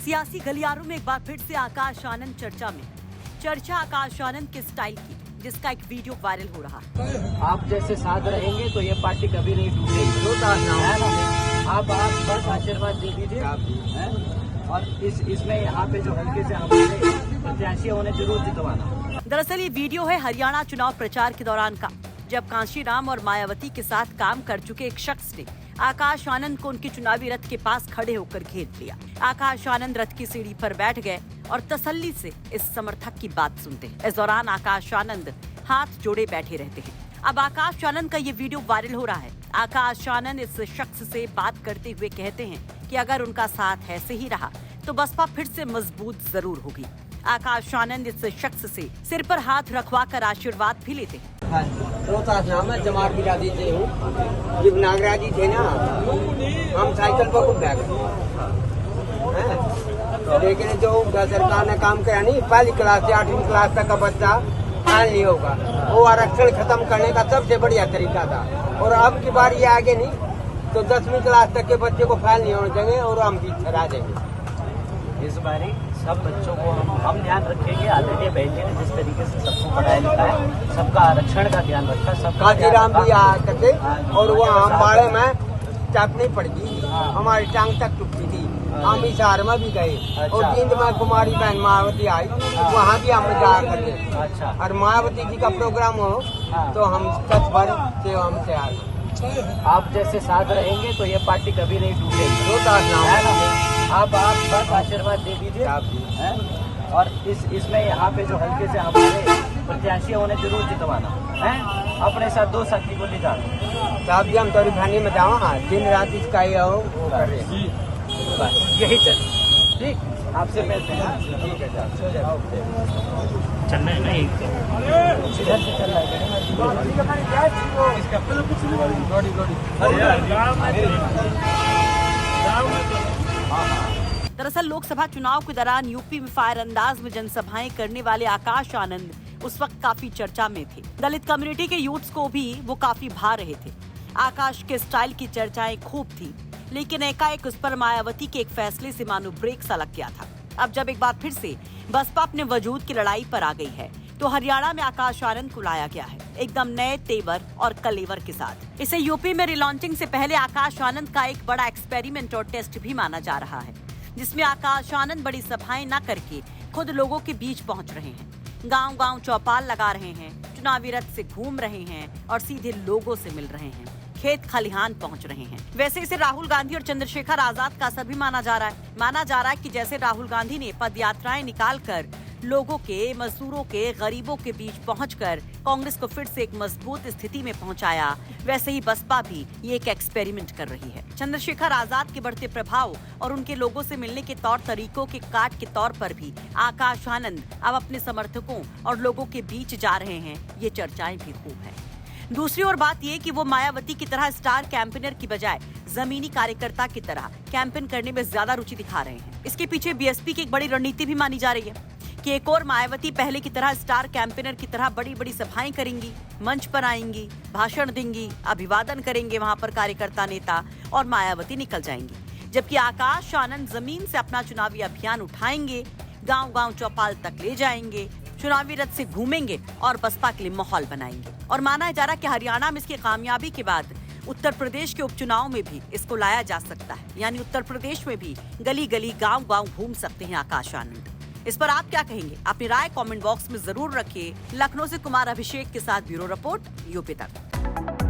सियासी गलियारों में एक बार फिर से आकाश आनंद चर्चा में। चर्चा आकाश आनंद के स्टाइल की, जिसका एक वीडियो वायरल हो रहा। आप जैसे साथ रहेंगे तो ये पार्टी कभी नहीं टूटेगी। आप बस आशीर्वाद दे दीजिए और इसमें यहाँ पे जो हल्के से हमारे प्रत्याशी होने जरूर जितवाना। दरअसल ये वीडियो है हरियाणा चुनाव प्रचार के दौरान का, जब कांशीराम और मायावती के साथ काम कर चुके एक शख्स ने आकाश आनंद को उनके चुनावी रथ के पास खड़े होकर घेर लिया। आकाश आनंद रथ की सीढ़ी पर बैठ गए और तसल्ली से इस समर्थक की बात सुनते हैं। इस दौरान आकाश आनंद हाथ जोड़े बैठे रहते हैं। अब आकाश आनंद का ये वीडियो वायरल हो रहा है। आकाश आनंद इस शख्स से बात करते हुए कहते हैं कि अगर उनका साथ ऐसे ही रहा तो बसपा फिर से मजबूत जरूर होगी। आकाश आनंद इस शख्स से सिर पर हाथ रखवा कर आशीर्वाद भी लेते हैं। रोहतास नाम है, जमात बिरादी से हूँ। जब नागराज जी थे ना, हम साइकिल पर खूब बैठ लेकिन जो सरकार ने काम किया नहीं, पहली क्लास से 8वीं क्लास तक का बच्चा फेल नहीं होगा, वो आरक्षण खत्म करने का सबसे बढ़िया तरीका था। और अब की बार ये आगे नहीं तो 10वीं क्लास तक के बच्चे को फेल नहीं होने देंगे और हम भी हरा देंगे। इस बारी सब बच्चों को हम ध्यान रखेंगे। आदरणीय बहन जी ने जिस तरीके से सबको पढ़ाया लिखाया, सबका आरक्षण का ध्यान रखा। सबका कांशीराम भी आ करते और वो हम बाड़े में चाटनी पड़ गई, हमारी टांग तक टूटी थी। हम हिसार में भी गए और जींद में कुमारी बहन मायावती आई, वहाँ भी हम जा करते। अच्छा। और मायावती जी का प्रोग्राम हो तो हम कच्छ भर से हम तैयार। आप जैसे साथ रहेंगे तो ये पार्टी कभी नहीं टूटेगी। रोहतास नाम है। आप बस आशीर्वाद दे दीजिए और इसमें यहाँ पे जो हल्के से हमारे प्रत्याशी होने जरूर जितवाना है। अपने साथ 2 साथी को ले जाना। साहब जी हम तो रिफानी में जाओ, दिन रात इसका ही हो वो कर रहे। बस यही चल ठीक, आपसे मिलते हैं। ठीक है, चलना है ना, इधर से चल रहा है। दरअसल लोकसभा चुनाव के दौरान यूपी में फायर अंदाज में जनसभाएं करने वाले आकाश आनंद उस वक्त काफी चर्चा में थे। दलित कम्युनिटी के यूथ्स को भी वो काफी भा रहे थे। आकाश के स्टाइल की चर्चाएं खूब थी, लेकिन एकाएक उस पर मायावती के एक फैसले से मानो ब्रेक सा लग गया था। अब जब एक बार फिर से बसपा अपने वजूद की लड़ाई पर आ गई है, तो हरियाणा में आकाश आनंद को लाया गया है एकदम नए तेवर और कलेवर के साथ। इसे यूपी में रिलॉन्चिंग से पहले आकाश आनंद का एक बड़ा एक्सपेरिमेंट और टेस्ट भी माना जा रहा है, जिसमें आकाश आनंद बड़ी सभाएं न करके खुद लोगों के बीच पहुंच रहे हैं, गांव-गांव चौपाल लगा रहे हैं, चुनावी रथ से घूम रहे हैं और सीधे लोगों से मिल रहे हैं, खेत खलिहान पहुंच रहे हैं। वैसे इसे राहुल गांधी और चंद्रशेखर आजाद का असर भी माना जा रहा है। माना जा रहा है कि जैसे राहुल गांधी ने पद यात्राएं निकालकर लोगों के, मजदूरों के, गरीबों के बीच पहुंचकर कांग्रेस को फिर से एक मजबूत स्थिति में पहुंचाया, वैसे ही बसपा भी ये एक एक्सपेरिमेंट कर रही है। चंद्रशेखर आजाद के बढ़ते प्रभाव और उनके लोगों से मिलने के तौर तरीकों के काट के तौर पर भी आकाश आनंद अब अपने समर्थकों और लोगों के बीच जा रहे हैं। ये चर्चाएं भी खूब है। दूसरी ओर बात ये कि वो मायावती की तरह स्टार कैंपेनर की बजाय जमीनी कार्यकर्ता की तरह कैंपेन करने में ज्यादा रुचि दिखा रहे हैं। इसके पीछे बीएसपी की एक बड़ी रणनीति भी मानी जा रही है कि एक और मायावती पहले की तरह स्टार कैंपेनर की तरह बड़ी बड़ी सभाएं करेंगी, मंच पर आएंगी, भाषण देंगी, अभिवादन करेंगे वहां पर कार्यकर्ता नेता और मायावती निकल जाएंगी। जबकि आकाश आनंद जमीन से अपना चुनावी अभियान उठाएंगे, गांव-गांव चौपाल तक ले जाएंगे, चुनावी रथ से घूमेंगे और बसपा के लिए माहौल बनाएंगे। और माना जा रहा है कि हरियाणा में इसकी कामयाबी के बाद उत्तर प्रदेश के उपचुनाव में भी इसको लाया जा सकता है, यानी उत्तर प्रदेश में भी गली गली, गांव-गांव घूम सकते हैं आकाश आनंद। इस पर आप क्या कहेंगे? अपनी राय कमेंट बॉक्स में जरूर रखिए। लखनऊ से कुमार अभिषेक के साथ ब्यूरो रिपोर्ट, यूपी तक।